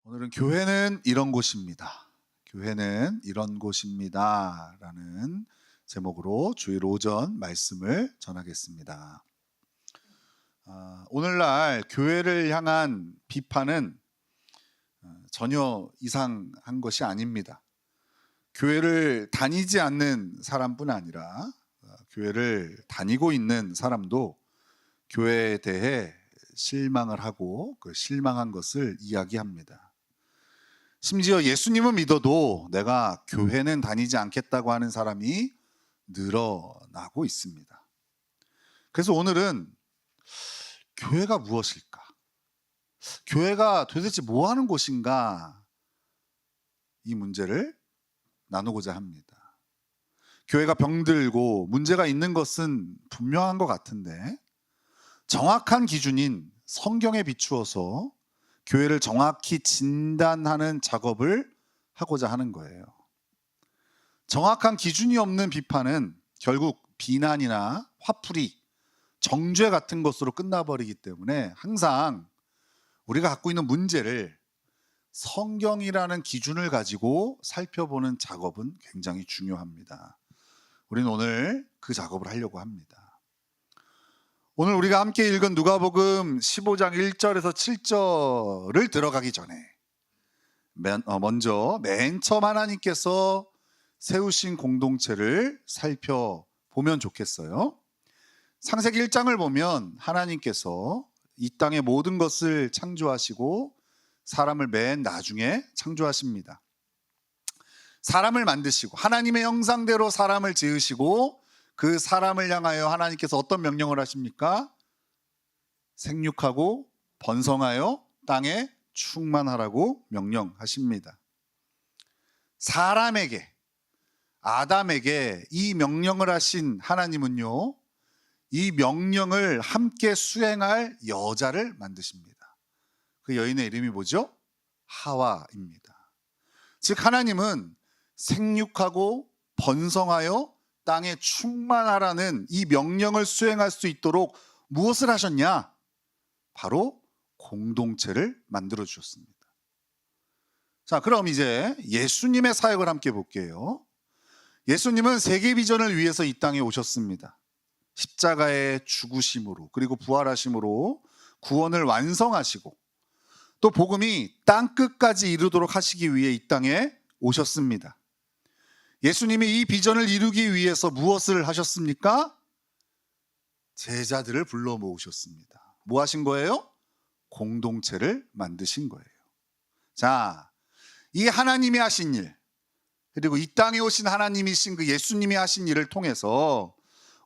오늘은 교회는 이런 곳입니다. 교회는 이런 곳입니다. 라는 제목으로 주일 오전 말씀을 전하겠습니다. 오늘날 교회를 향한 비판은 전혀 이상한 것이 아닙니다. 교회를 다니지 않는 사람뿐 아니라 교회를 다니고 있는 사람도 교회에 대해 실망을 하고 그 실망한 것을 이야기합니다. 심지어 예수님을 믿어도 내가 교회는 다니지 않겠다고 하는 사람이 늘어나고 있습니다. 그래서 오늘은 교회가 무엇일까? 교회가 도대체 뭐 하는 곳인가? 이 문제를 나누고자 합니다. 교회가 병들고 문제가 있는 것은 분명한 것 같은데 정확한 기준인 성경에 비추어서 교회를 정확히 진단하는 작업을 하고자 하는 거예요. 정확한 기준이 없는 비판은 결국 비난이나 화풀이, 정죄 같은 것으로 끝나버리기 때문에 항상 우리가 갖고 있는 문제를 성경이라는 기준을 가지고 살펴보는 작업은 굉장히 중요합니다. 우리는 오늘 그 작업을 하려고 합니다. 오늘 우리가 함께 읽은 누가복음 15장 1절에서 7절을 들어가기 전에 먼저 맨 처음 하나님께서 세우신 공동체를 살펴보면 좋겠어요. 창세기 1장을 보면 하나님께서 이 땅의 모든 것을 창조하시고 사람을 맨 나중에 창조하십니다. 사람을 만드시고 하나님의 형상대로 사람을 지으시고 그 사람을 향하여 하나님께서 어떤 명령을 하십니까? 생육하고 번성하여 땅에 충만하라고 명령하십니다. 사람에게, 아담에게 이 명령을 하신 하나님은요, 이 명령을 함께 수행할 여자를 만드십니다. 그 여인의 이름이 뭐죠? 하와입니다. 즉 하나님은 생육하고 번성하여 땅에 충만하라는 이 명령을 수행할 수 있도록 무엇을 하셨냐? 바로 공동체를 만들어 주셨습니다. 자, 그럼 이제 예수님의 사역을 함께 볼게요. 예수님은 세계 비전을 위해서 이 땅에 오셨습니다. 십자가의 죽으심으로 그리고 부활하심으로 구원을 완성하시고 또 복음이 땅 끝까지 이르도록 하시기 위해 이 땅에 오셨습니다. 예수님이 이 비전을 이루기 위해서 무엇을 하셨습니까? 제자들을 불러 모으셨습니다. 뭐 하신 거예요? 공동체를 만드신 거예요. 자, 이 하나님이 하신 일, 그리고 이 땅에 오신 하나님이신 그 예수님이 하신 일을 통해서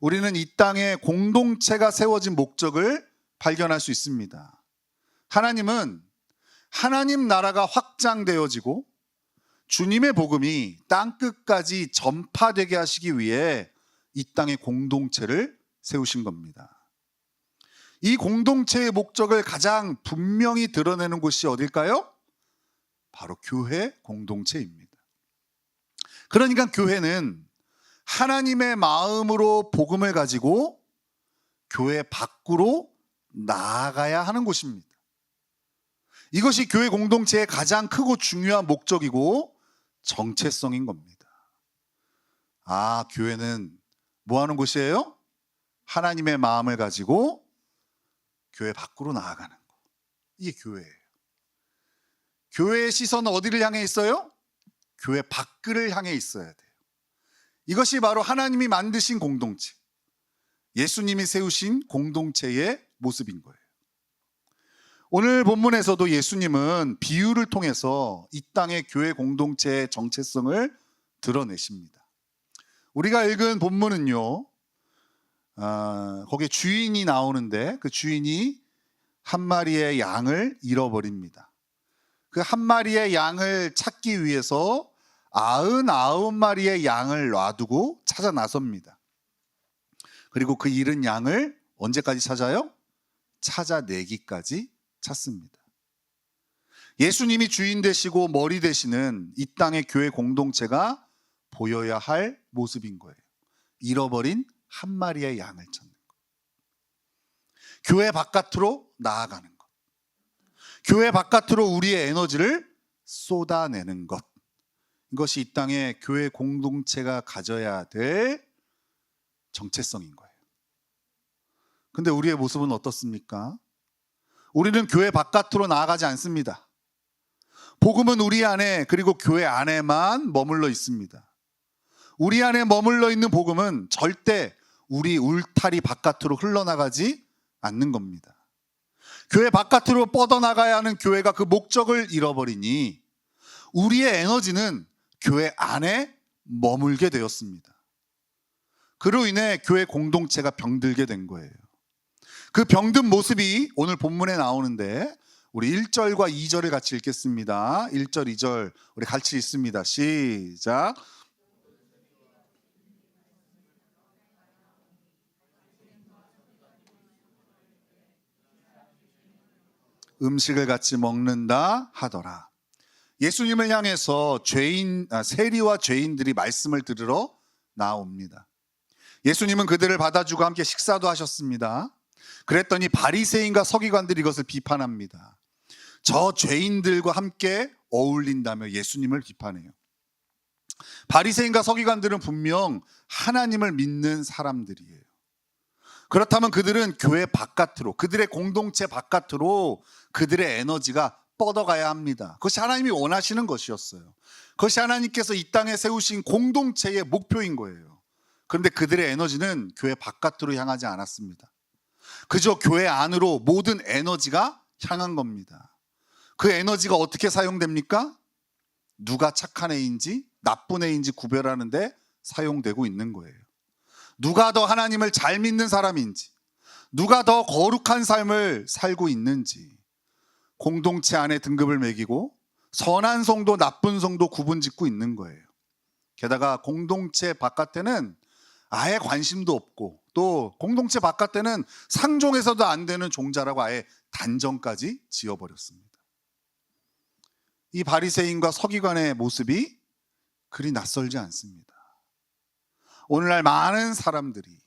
우리는 이 땅에 공동체가 세워진 목적을 발견할 수 있습니다. 하나님은 하나님 나라가 확장되어지고 주님의 복음이 땅끝까지 전파되게 하시기 위해 이 땅의 공동체를 세우신 겁니다. 이 공동체의 목적을 가장 분명히 드러내는 곳이 어딜까요? 바로 교회 공동체입니다. 그러니까 교회는 하나님의 마음으로 복음을 가지고 교회 밖으로 나아가야 하는 곳입니다. 이것이 교회 공동체의 가장 크고 중요한 목적이고 정체성인 겁니다. 아, 교회는 뭐 하는 곳이에요? 하나님의 마음을 가지고 교회 밖으로 나아가는 것. 이게 교회예요. 교회의 시선은 어디를 향해 있어요? 교회 밖을 향해 있어야 돼요. 이것이 바로 하나님이 만드신 공동체, 예수님이 세우신 공동체의 모습인 거예요. 오늘 본문에서도 예수님은 비유를 통해서 이 땅의 교회 공동체의 정체성을 드러내십니다. 우리가 읽은 본문은요, 거기에 주인이 나오는데 그 주인이 한 마리의 양을 잃어버립니다. 그 한 마리의 양을 찾기 위해서 99마리의 양을 놔두고 찾아 나섭니다. 그리고 그 잃은 양을 언제까지 찾아요? 찾아내기까지 찾습니다. 예수님이 주인 되시고 머리 되시는 이 땅의 교회 공동체가 보여야 할 모습인 거예요. 잃어버린 한 마리의 양을 찾는 것. 교회 바깥으로 나아가는 것. 교회 바깥으로 우리의 에너지를 쏟아내는 것, 이것이 이 땅의 교회 공동체가 가져야 될 정체성인 거예요. 근데 우리의 모습은 어떻습니까? 우리는 교회 바깥으로 나아가지 않습니다. 복음은 우리 안에, 그리고 교회 안에만 머물러 있습니다. 우리 안에 머물러 있는 복음은 절대 우리 울타리 바깥으로 흘러나가지 않는 겁니다. 교회 바깥으로 뻗어나가야 하는 교회가 그 목적을 잃어버리니 우리의 에너지는 교회 안에 머물게 되었습니다. 그로 인해 교회 공동체가 병들게 된 거예요. 그 병든 모습이 오늘 본문에 나오는데 우리 1절과 2절을 같이 읽겠습니다. 1절, 2절 우리 같이 읽습니다. 시작. 음식을 같이 먹는다 하더라. 예수님을 향해서 세리와 죄인들이 말씀을 들으러 나옵니다. 예수님은 그들을 받아주고 함께 식사도 하셨습니다. 그랬더니 바리새인과 서기관들이 이것을 비판합니다. 저 죄인들과 함께 어울린다며 예수님을 비판해요. 바리새인과 서기관들은 분명 하나님을 믿는 사람들이에요. 그렇다면 그들은 교회 바깥으로, 그들의 공동체 바깥으로 그들의 에너지가 뻗어가야 합니다. 그것이 하나님이 원하시는 것이었어요. 그것이 하나님께서 이 땅에 세우신 공동체의 목표인 거예요. 그런데 그들의 에너지는 교회 바깥으로 향하지 않았습니다. 그저 교회 안으로 모든 에너지가 향한 겁니다. 그 에너지가 어떻게 사용됩니까? 누가 착한 애인지 나쁜 애인지 구별하는데 사용되고 있는 거예요. 누가 더 하나님을 잘 믿는 사람인지, 누가 더 거룩한 삶을 살고 있는지, 공동체 안에 등급을 매기고 선한 성도, 나쁜 성도 구분 짓고 있는 거예요. 게다가 공동체 바깥에는 아예 관심도 없고, 또 공동체 바깥에는 상종해서도 안 되는 종자라고 아예 단정까지 지어버렸습니다. 이 바리새인과 서기관의 모습이 그리 낯설지 않습니다. 오늘날 많은 사람들이라고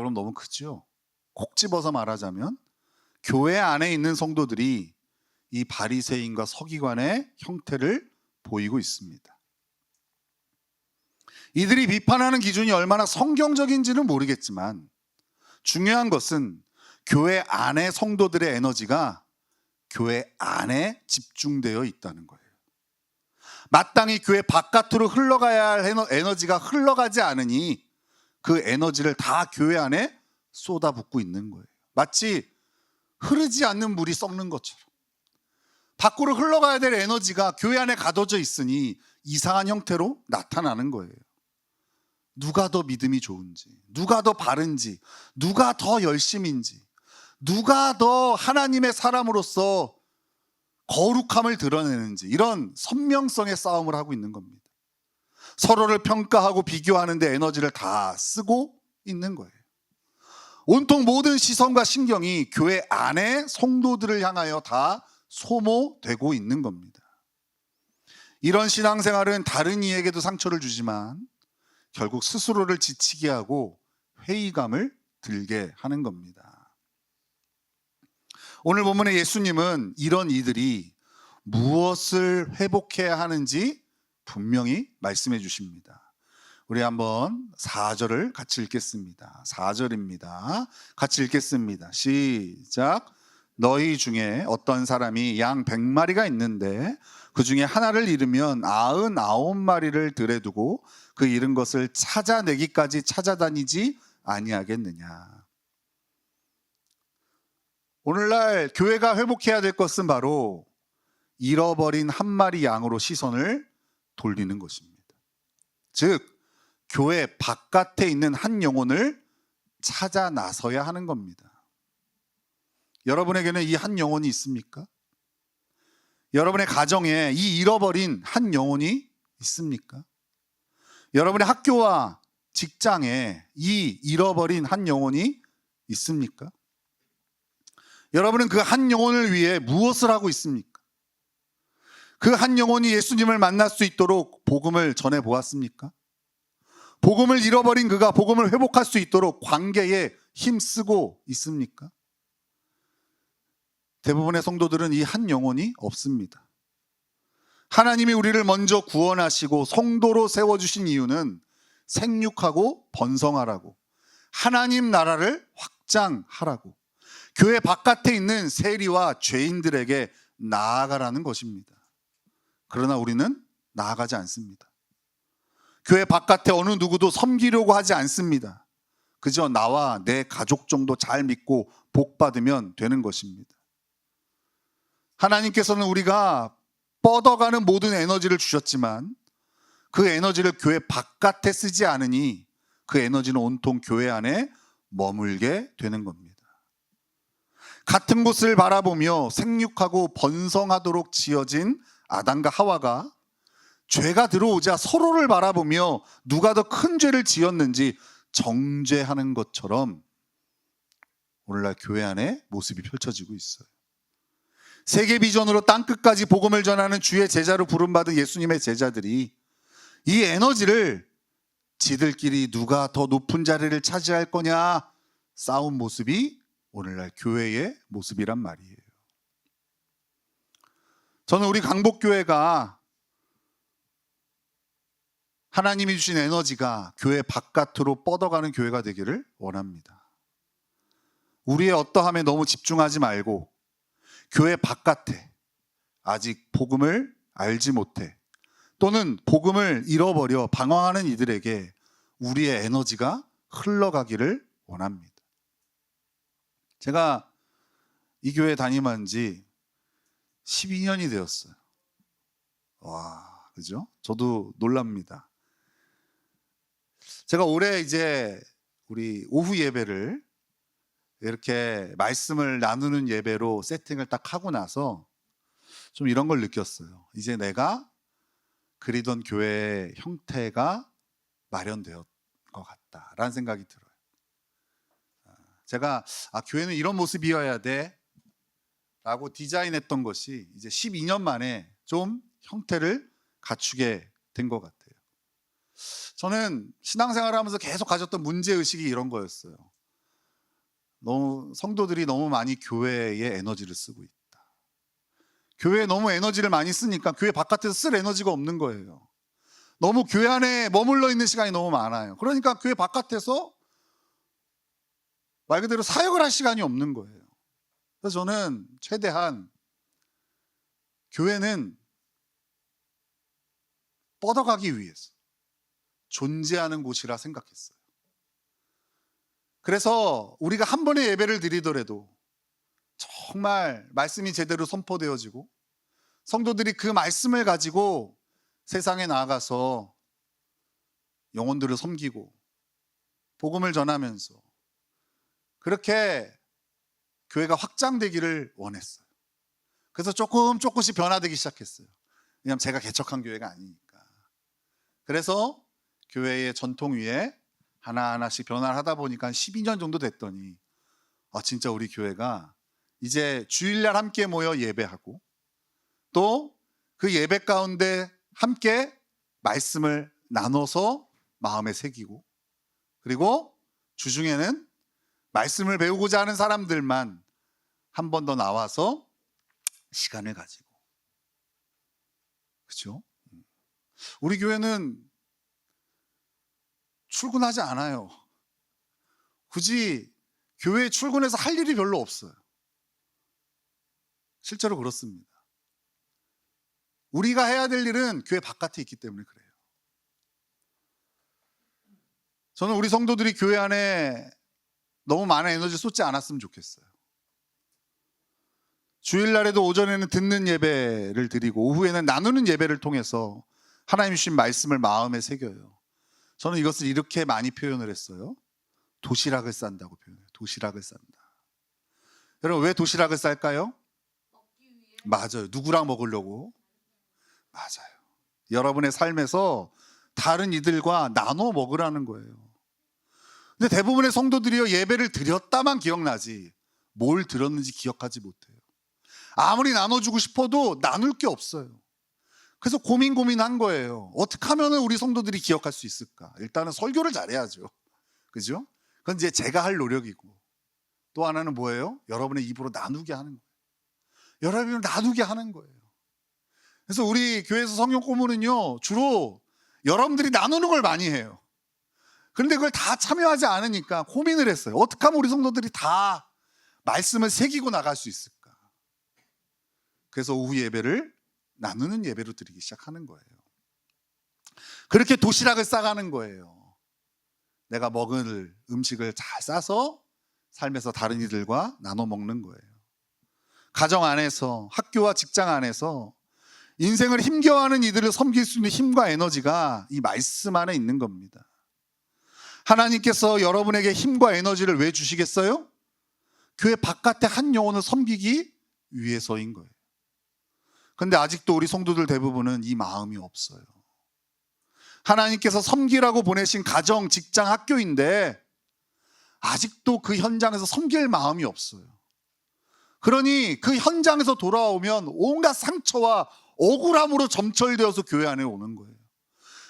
하면 너무 크죠. 콕 집어서 말하자면 교회 안에 있는 성도들이 이 바리새인과 서기관의 형태를 보이고 있습니다. 이들이 비판하는 기준이 얼마나 성경적인지는 모르겠지만 중요한 것은 교회 안의 성도들의 에너지가 교회 안에 집중되어 있다는 거예요. 마땅히 교회 바깥으로 흘러가야 할 에너지가 흘러가지 않으니 그 에너지를 다 교회 안에 쏟아붓고 있는 거예요. 마치 흐르지 않는 물이 썩는 것처럼 밖으로 흘러가야 될 에너지가 교회 안에 가둬져 있으니 이상한 형태로 나타나는 거예요. 누가 더 믿음이 좋은지, 누가 더 바른지, 누가 더 열심인지, 누가 더 하나님의 사람으로서 거룩함을 드러내는지, 이런 선명성의 싸움을 하고 있는 겁니다. 서로를 평가하고 비교하는데 에너지를 다 쓰고 있는 거예요. 온통 모든 시선과 신경이 교회 안에 성도들을 향하여 다 소모되고 있는 겁니다. 이런 신앙생활은 다른 이에게도 상처를 주지만 결국 스스로를 지치게 하고 회의감을 들게 하는 겁니다. 오늘 본문의 예수님은 이런 이들이 무엇을 회복해야 하는지 분명히 말씀해 주십니다. 우리 한번 4절을 같이 읽겠습니다. 4절입니다. 같이 읽겠습니다. 시작. 너희 중에 어떤 사람이 양 100마리가 있는데 그 중에 하나를 잃으면 99마리를 들에 두고 그 잃은 것을 찾아내기까지 찾아다니지 아니하겠느냐. 오늘날 교회가 회복해야 될 것은 바로 잃어버린 한 마리 양으로 시선을 돌리는 것입니다. 즉 교회 바깥에 있는 한 영혼을 찾아 나서야 하는 겁니다. 여러분에게는 이 한 영혼이 있습니까? 여러분의 가정에 이 잃어버린 한 영혼이 있습니까? 여러분의 학교와 직장에 이 잃어버린 한 영혼이 있습니까? 여러분은 그 한 영혼을 위해 무엇을 하고 있습니까? 그 한 영혼이 예수님을 만날 수 있도록 복음을 전해 보았습니까? 복음을 잃어버린 그가 복음을 회복할 수 있도록 관계에 힘쓰고 있습니까? 대부분의 성도들은 이 한 영혼이 없습니다. 하나님이 우리를 먼저 구원하시고 성도로 세워주신 이유는 생육하고 번성하라고, 하나님 나라를 확장하라고, 교회 바깥에 있는 세리와 죄인들에게 나아가라는 것입니다. 그러나 우리는 나아가지 않습니다. 교회 바깥에 어느 누구도 섬기려고 하지 않습니다. 그저 나와 내 가족 정도 잘 믿고 복 받으면 되는 것입니다. 하나님께서는 우리가 뻗어가는 모든 에너지를 주셨지만 그 에너지를 교회 바깥에 쓰지 않으니 그 에너지는 온통 교회 안에 머물게 되는 겁니다. 같은 곳을 바라보며 생육하고 번성하도록 지어진 아담과 하와가 죄가 들어오자 서로를 바라보며 누가 더 큰 죄를 지었는지 정죄하는 것처럼 오늘날 교회 안에 모습이 펼쳐지고 있어요. 세계 비전으로 땅끝까지 복음을 전하는 주의 제자로 부름받은 예수님의 제자들이 이 에너지를 지들끼리 누가 더 높은 자리를 차지할 거냐 싸운 모습이 오늘날 교회의 모습이란 말이에요. 저는 우리 강복교회가 하나님이 주신 에너지가 교회 바깥으로 뻗어가는 교회가 되기를 원합니다. 우리의 어떠함에 너무 집중하지 말고 교회 바깥에 아직 복음을 알지 못해 또는 복음을 잃어버려 방황하는 이들에게 우리의 에너지가 흘러가기를 원합니다. 제가 이 교회 담임한 지 12년이 되었어요. 와, 그죠? 저도 놀랍니다. 제가 올해 이제 우리 오후 예배를 이렇게 말씀을 나누는 예배로 세팅을 딱 하고 나서 좀 이런 걸 느꼈어요. 이제 내가 그리던 교회의 형태가 마련되었 것 같다라는 생각이 들어요. 제가 교회는 이런 모습이어야 돼 라고 디자인했던 것이 이제 12년 만에 좀 형태를 갖추게 된 것 같아요. 저는 신앙생활을 하면서 계속 가졌던 문제의식이 이런 거였어요. 성도들이 너무 많이 교회에 에너지를 쓰고 있다. 교회에 너무 에너지를 많이 쓰니까 교회 바깥에서 쓸 에너지가 없는 거예요. 너무 교회 안에 머물러 있는 시간이 너무 많아요. 그러니까 교회 바깥에서 말 그대로 사역을 할 시간이 없는 거예요. 그래서 저는 최대한 교회는 뻗어가기 위해서 존재하는 곳이라 생각했어요. 그래서 우리가 한 번의 예배를 드리더라도 정말 말씀이 제대로 선포되어지고 성도들이 그 말씀을 가지고 세상에 나아가서 영혼들을 섬기고 복음을 전하면서 그렇게 교회가 확장되기를 원했어요. 그래서 조금씩 변화되기 시작했어요. 왜냐하면 제가 개척한 교회가 아니니까. 그래서 교회의 전통 위에 하나하나씩 변화를 하다 보니까 한 12년 정도 됐더니 진짜 우리 교회가 이제 주일날 함께 모여 예배하고 또 그 예배 가운데 함께 말씀을 나눠서 마음에 새기고 그리고 주중에는 말씀을 배우고자 하는 사람들만 한 번 더 나와서 시간을 가지고 그렇죠? 우리 교회는 출근하지 않아요. 굳이 교회에 출근해서 할 일이 별로 없어요. 실제로 그렇습니다. 우리가 해야 될 일은 교회 바깥에 있기 때문에 그래요. 저는 우리 성도들이 교회 안에 너무 많은 에너지 쏟지 않았으면 좋겠어요. 주일날에도 오전에는 듣는 예배를 드리고 오후에는 나누는 예배를 통해서 하나님 주신 말씀을 마음에 새겨요. 저는 이것을 이렇게 많이 표현을 했어요. 도시락을 싼다고 표현해요. 도시락을 싼다. 여러분 왜 도시락을 쌀까요? 맞아요. 누구랑 먹으려고? 맞아요. 여러분의 삶에서 다른 이들과 나눠 먹으라는 거예요. 근데 대부분의 성도들이요 예배를 드렸다만 기억나지 뭘 들었는지 기억하지 못해요. 아무리 나눠주고 싶어도 나눌 게 없어요. 그래서 고민한 거예요. 어떻게 하면 우리 성도들이 기억할 수 있을까? 일단은 설교를 잘해야죠. 그죠? 그건 이제 제가 할 노력이고 또 하나는 뭐예요? 여러분의 입으로 나누게 하는 거예요. 여러분을 나누게 하는 거예요. 그래서 우리 교회에서 성경 공부는요, 주로 여러분들이 나누는 걸 많이 해요. 그런데 그걸 다 참여하지 않으니까 고민을 했어요. 어떻게 하면 우리 성도들이 다 말씀을 새기고 나갈 수 있을까? 그래서 오후 예배를 나누는 예배로 드리기 시작하는 거예요. 그렇게 도시락을 싸가는 거예요. 내가 먹을 음식을 잘 싸서 삶에서 다른 이들과 나눠 먹는 거예요. 가정 안에서, 학교와 직장 안에서 인생을 힘겨워하는 이들을 섬길 수 있는 힘과 에너지가 이 말씀 안에 있는 겁니다. 하나님께서 여러분에게 힘과 에너지를 왜 주시겠어요? 교회 바깥에 한 영혼을 섬기기 위해서인 거예요. 그런데 아직도 우리 성도들 대부분은 이 마음이 없어요. 하나님께서 섬기라고 보내신 가정, 직장, 학교인데 아직도 그 현장에서 섬길 마음이 없어요. 그러니 그 현장에서 돌아오면 온갖 상처와 억울함으로 점철되어서 교회 안에 오는 거예요.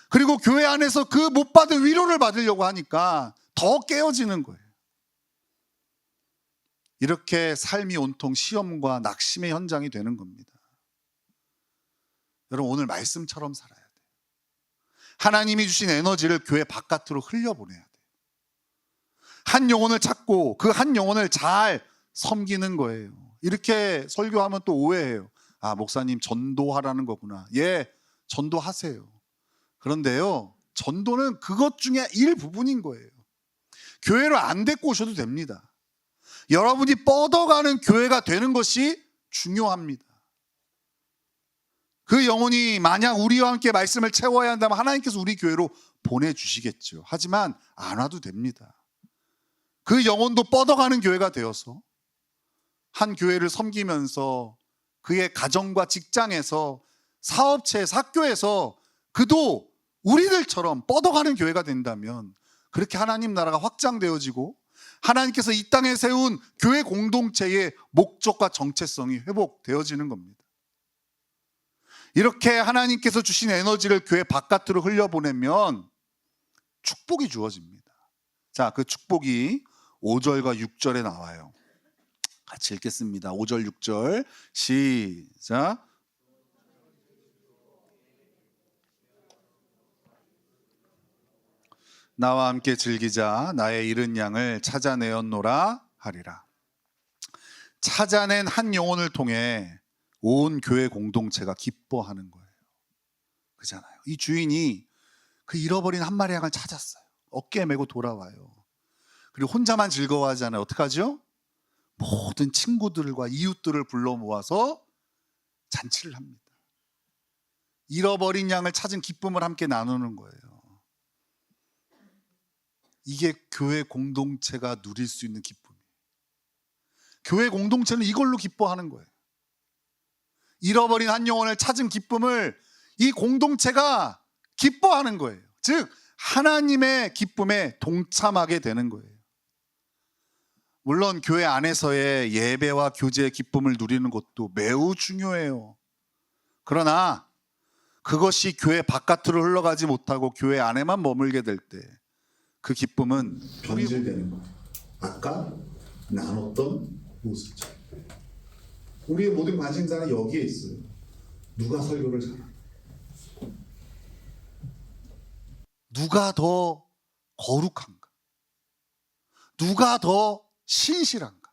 그리고 교회 안에서 그 못 받은 위로를 받으려고 하니까 더 깨어지는 거예요. 이렇게 삶이 온통 시험과 낙심의 현장이 되는 겁니다. 여러분, 오늘 말씀처럼 살아야 돼요. 하나님이 주신 에너지를 교회 바깥으로 흘려보내야 돼요. 한 영혼을 찾고 그 한 영혼을 잘 섬기는 거예요. 이렇게 설교하면 또 오해해요. 아, 목사님 전도하라는 거구나. 예, 전도하세요. 그런데요, 전도는 그것 중에 일부분인 거예요. 교회를 안 데리고 오셔도 됩니다. 여러분이 뻗어가는 교회가 되는 것이 중요합니다. 그 영혼이 만약 우리와 함께 말씀을 채워야 한다면 하나님께서 우리 교회로 보내주시겠죠. 하지만 안 와도 됩니다. 그 영혼도 뻗어가는 교회가 되어서 한 교회를 섬기면서 그의 가정과 직장에서 사업체에서 학교에서 그도 우리들처럼 뻗어가는 교회가 된다면 그렇게 하나님 나라가 확장되어지고 하나님께서 이 땅에 세운 교회 공동체의 목적과 정체성이 회복되어지는 겁니다. 이렇게 하나님께서 주신 에너지를 교회 바깥으로 흘려보내면 축복이 주어집니다. 자, 그 축복이 5절과 6절에 나와요. 같이 읽겠습니다. 5절, 6절 시작. 나와 함께 즐기자. 나의 잃은 양을 찾아내었노라 하리라. 찾아낸 한 영혼을 통해 온 교회 공동체가 기뻐하는 거예요. 그잖아요. 이 주인이 그 잃어버린 한 마리 양을 찾았어요. 어깨에 메고 돌아와요. 그리고 혼자만 즐거워하잖아요. 어떡하죠? 모든 친구들과 이웃들을 불러 모아서 잔치를 합니다. 잃어버린 양을 찾은 기쁨을 함께 나누는 거예요. 이게 교회 공동체가 누릴 수 있는 기쁨이에요. 교회 공동체는 이걸로 기뻐하는 거예요. 잃어버린 한 영혼을 찾은 기쁨을 이 공동체가 기뻐하는 거예요. 즉 하나님의 기쁨에 동참하게 되는 거예요. 물론 교회 안에서의 예배와 교제의 기쁨을 누리는 것도 매우 중요해요. 그러나 그것이 교회 바깥으로 흘러가지 못하고 교회 안에만 머물게 될 때 그 기쁨은 변질되는 거예요. 아까 나눴던 모습처럼. 우리의 모든 관심사는 여기에 있어요. 누가 설교를 잘하나? 누가 더 거룩한가? 누가 더 신실한가?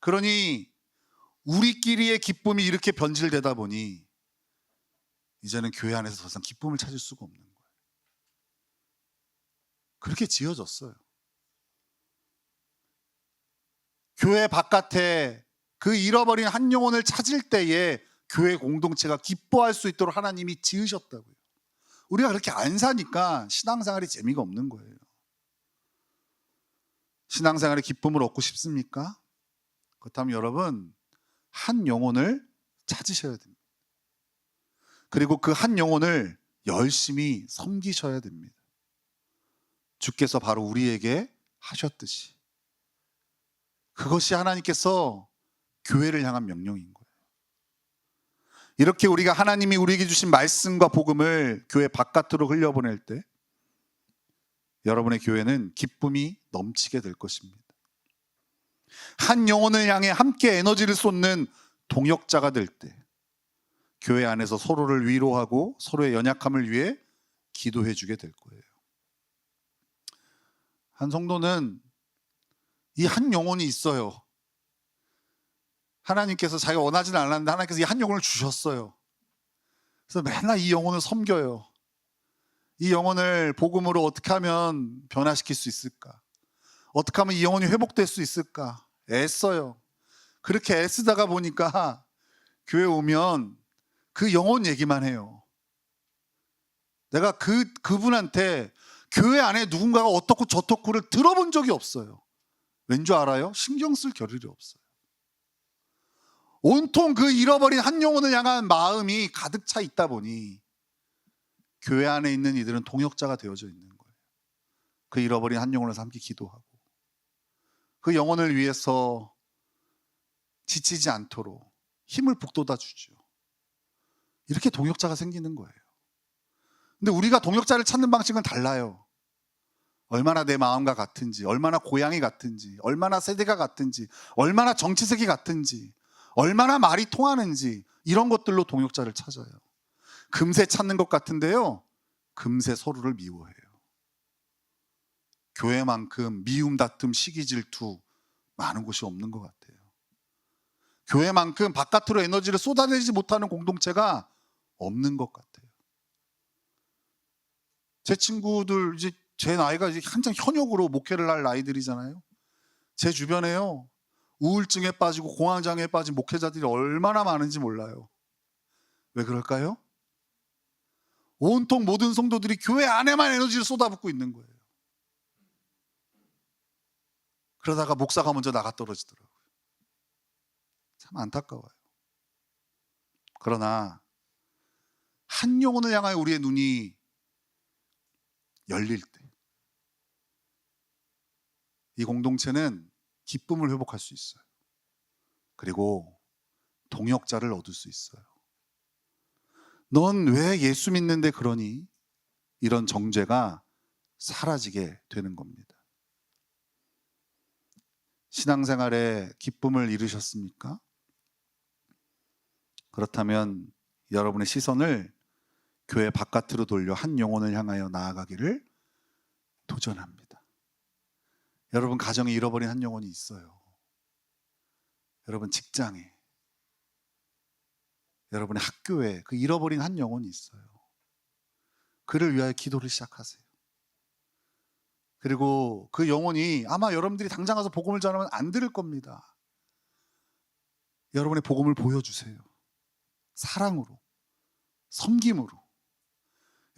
그러니 우리끼리의 기쁨이 이렇게 변질되다 보니 이제는 교회 안에서 더 이상 기쁨을 찾을 수가 없는 거예요. 그렇게 지어졌어요. 교회 바깥에 그 잃어버린 한 영혼을 찾을 때에 교회 공동체가 기뻐할 수 있도록 하나님이 지으셨다고요. 우리가 그렇게 안 사니까 신앙생활이 재미가 없는 거예요. 신앙생활의 기쁨을 얻고 싶습니까? 그렇다면 여러분 한 영혼을 찾으셔야 됩니다. 그리고 그 한 영혼을 열심히 섬기셔야 됩니다. 주께서 바로 우리에게 하셨듯이. 그것이 하나님께서 교회를 향한 명령인 거예요. 이렇게 우리가 하나님이 우리에게 주신 말씀과 복음을 교회 바깥으로 흘려보낼 때 여러분의 교회는 기쁨이 넘치게 될 것입니다. 한 영혼을 향해 함께 에너지를 쏟는 동역자가 될 때 교회 안에서 서로를 위로하고 서로의 연약함을 위해 기도해 주게 될 거예요. 한 성도는 이 한 영혼이 있어요. 하나님께서 자기가 원하지는 않았는데 하나님께서 이 한 영혼을 주셨어요. 그래서 맨날 이 영혼을 섬겨요. 이 영혼을 복음으로 어떻게 하면 변화시킬 수 있을까? 어떻게 하면 이 영혼이 회복될 수 있을까? 애써요. 그렇게 애쓰다가 보니까 교회 오면 그 영혼 얘기만 해요. 내가 그분한테 교회 안에 누군가가 어떻고 저떻고를 들어본 적이 없어요. 왠 줄 알아요? 신경 쓸 겨를이 없어요. 온통 그 잃어버린 한 영혼을 향한 마음이 가득 차 있다 보니 교회 안에 있는 이들은 동역자가 되어져 있는 거예요. 그 잃어버린 한 영혼을 함께 기도하고 그 영혼을 위해서 지치지 않도록 힘을 북돋아 주죠. 이렇게 동역자가 생기는 거예요. 근데 우리가 동역자를 찾는 방식은 달라요. 얼마나 내 마음과 같은지, 얼마나 고향이 같은지, 얼마나 세대가 같은지, 얼마나 정치색이 같은지, 얼마나 말이 통하는지 이런 것들로 동역자를 찾아요. 금세 찾는 것 같은데요, 금세 서로를 미워해요. 교회만큼 미움, 다툼, 시기, 질투 많은 곳이 없는 것 같아요. 교회만큼 바깥으로 에너지를 쏟아내지 못하는 공동체가 없는 것 같아요. 제 친구들, 이제 제 나이가 이제 한창 현역으로 목회를 할 나이들이잖아요. 제 주변에요, 우울증에 빠지고 공황장애에 빠진 목회자들이 얼마나 많은지 몰라요. 왜 그럴까요? 온통 모든 성도들이 교회 안에만 에너지를 쏟아붓고 있는 거예요. 그러다가 목사가 먼저 나가 떨어지더라고요. 참 안타까워요. 그러나 한 영혼을 향하여 우리의 눈이 열릴 때 이 공동체는 기쁨을 회복할 수 있어요. 그리고 동역자를 얻을 수 있어요. 넌 왜 예수 믿는데 그러니? 이런 정죄가 사라지게 되는 겁니다. 신앙생활에 기쁨을 잃으셨습니까? 그렇다면 여러분의 시선을 교회 바깥으로 돌려 한 영혼을 향하여 나아가기를 도전합니다. 여러분 가정에 잃어버린 한 영혼이 있어요. 여러분 직장에, 여러분의 학교에 그 잃어버린 한 영혼이 있어요. 그를 위하여 기도를 시작하세요. 그리고 그 영혼이 아마 여러분들이 당장 가서 복음을 전하면 안 들을 겁니다. 여러분의 복음을 보여주세요. 사랑으로, 섬김으로.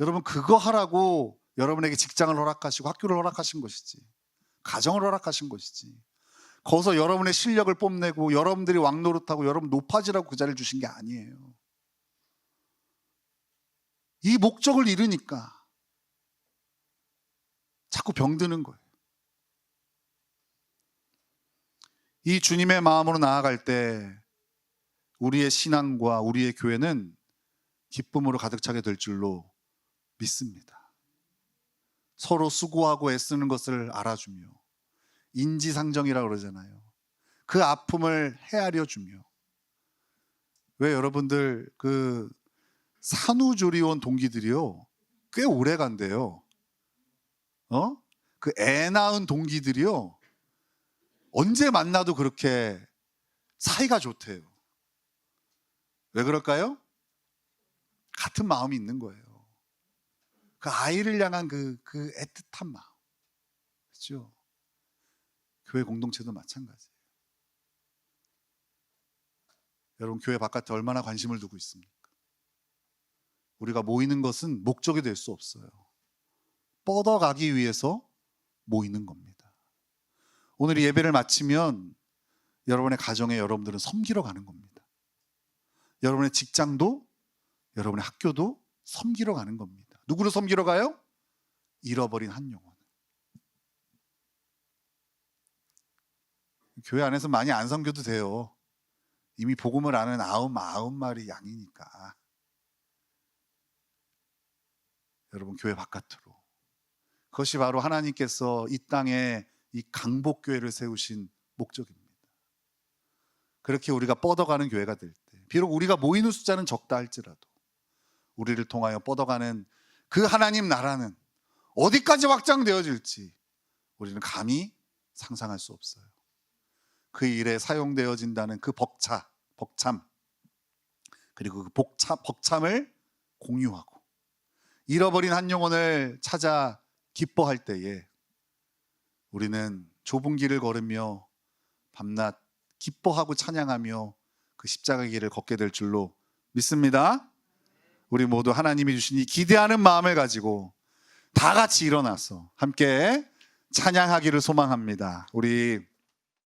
여러분 그거 하라고 여러분에게 직장을 허락하시고 학교를 허락하신 것이지, 가정을 허락하신 것이지, 거기서 여러분의 실력을 뽐내고 여러분들이 왕노릇하고 여러분 높아지라고 그 자리를 주신 게 아니에요. 이 목적을 잃으니까 자꾸 병드는 거예요. 이 주님의 마음으로 나아갈 때 우리의 신앙과 우리의 교회는 기쁨으로 가득 차게 될 줄로 믿습니다. 서로 수고하고 애쓰는 것을 알아주며, 인지상정이라고 그러잖아요. 그 아픔을 헤아려 주며. 왜 여러분들 그 산후조리원 동기들이요, 꽤 오래 간대요. 그 애 낳은 동기들이요, 언제 만나도 그렇게 사이가 좋대요. 왜 그럴까요? 같은 마음이 있는 거예요. 그 아이를 향한 그 애틋한 마음. 그렇죠? 교회 공동체도 마찬가지예요. 여러분 교회 바깥에 얼마나 관심을 두고 있습니까? 우리가 모이는 것은 목적이 될 수 없어요. 뻗어가기 위해서 모이는 겁니다. 오늘 이 예배를 마치면 여러분의 가정에 여러분들은 섬기러 가는 겁니다. 여러분의 직장도, 여러분의 학교도 섬기러 가는 겁니다. 누구를 섬기러 가요? 잃어버린 한 영혼. 교회 안에서 많이 안 섬겨도 돼요. 이미 복음을 아는 99마리 양이니까. 여러분 교회 바깥으로. 그것이 바로 하나님께서 이 땅에 이 강복교회를 세우신 목적입니다. 그렇게 우리가 뻗어가는 교회가 될 때, 비록 우리가 모이는 숫자는 적다 할지라도 우리를 통하여 뻗어가는 그 하나님 나라는 어디까지 확장되어질지 우리는 감히 상상할 수 없어요. 그 일에 사용되어진다는 그 벅참, 그리고 그 벅참을 공유하고 잃어버린 한 영혼을 찾아 기뻐할 때에 우리는 좁은 길을 걸으며 밤낮 기뻐하고 찬양하며 그 십자가 길을 걷게 될 줄로 믿습니다. 우리 모두 하나님이 주신 이 기대하는 마음을 가지고 다 같이 일어나서 함께 찬양하기를 소망합니다. 우리